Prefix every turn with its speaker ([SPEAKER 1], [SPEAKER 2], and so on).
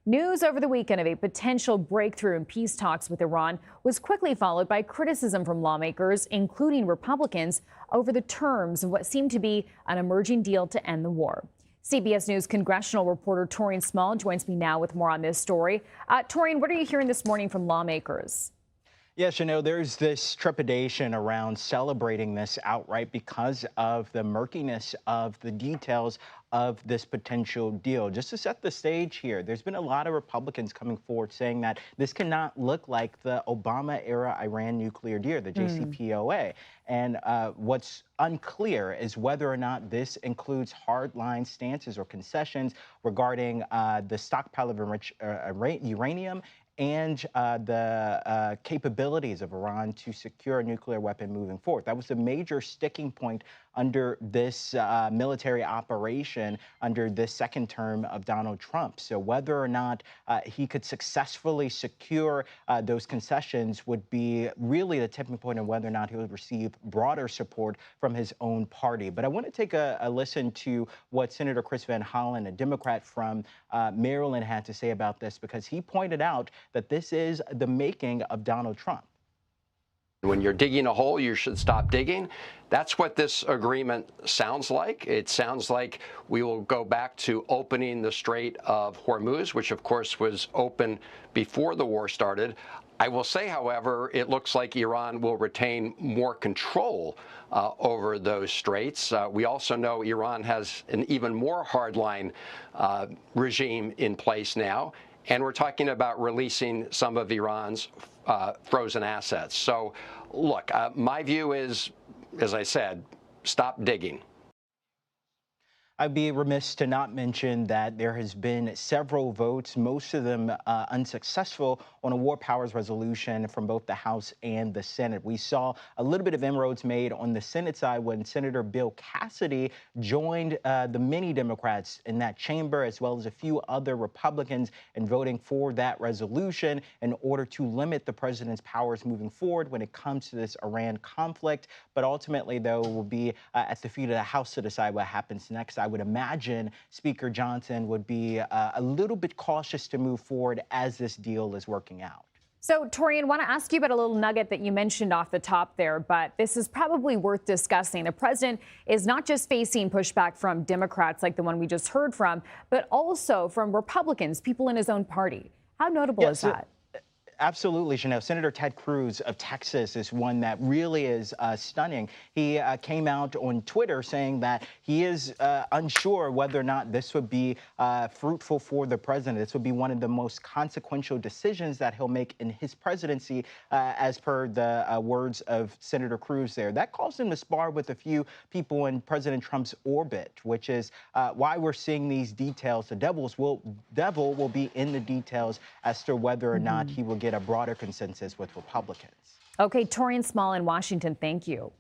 [SPEAKER 1] News over the weekend of a potential breakthrough in peace talks with Iran was quickly followed by criticism from lawmakers, including Republicans, over the terms of what seemed to be an emerging deal to end the war. CBS News congressional reporter Taurean Small joins me now with more on this story. Taurean, what are you hearing this morning from lawmakers?
[SPEAKER 2] Yes, there's this trepidation around celebrating this outright because of the murkiness of the details of this potential deal. Just to set the stage here, there's been a lot of Republicans coming forward saying that this cannot look like the Obama-era Iran nuclear deal, the JCPOA. And what's unclear is whether or not this includes hardline stances or concessions regarding the stockpile of enriched uranium and the capabilities of Iran to secure a nuclear weapon moving forward. That was a major sticking point under this military operation under this second term of Donald Trump. So whether or not he could successfully secure those concessions would be really the tipping point of whether or not he would receive broader support from his own party. But I want to take a listen to what Senator Chris Van Hollen, a Democrat from Maryland, had to say about this, because he pointed out that this is the making of Donald Trump.
[SPEAKER 3] When you're digging a hole, you should stop digging. That's what this agreement sounds like. It sounds like we will go back to opening the Strait of Hormuz, which of course was open before the war started. I will say, however, it looks like Iran will retain more control over those straits. We also know Iran has an even more hardline regime in place now. And we're talking about releasing some of Iran's frozen assets. So, look, my view is, as I said, stop digging.
[SPEAKER 2] I'd be remiss to not mention that there has been several votes, most of them unsuccessful, on a war powers resolution from both the House and the Senate. We saw a little bit of inroads made on the Senate side when Senator Bill Cassidy joined the many Democrats in that chamber, as well as a few other Republicans, in voting for that resolution in order to limit the president's powers moving forward when it comes to this Iran conflict. But ultimately, though, it will be at the feet of the House to decide what happens next. I would imagine Speaker Johnson would be a little bit cautious to move forward as this deal is working out.
[SPEAKER 1] So, Taurean, want to ask you about a little nugget that you mentioned off the top there, but this is probably worth discussing. The president is not just facing pushback from Democrats like the one we just heard from, but also from Republicans, people in his own party. How notable is that?
[SPEAKER 2] Absolutely, Chanel. Senator Ted Cruz of Texas is one that really is stunning. He came out on Twitter saying that he is unsure whether or not this would be fruitful for the president. This would be one of the most consequential decisions that he'll make in his presidency, as per the words of Senator Cruz there. That caused him to spar with a few people in President Trump's orbit, which is why we're seeing these details. The devil will be in the details as to whether or not he will get a broader consensus with Republicans.
[SPEAKER 1] Okay, Taurean Small in Washington, thank you.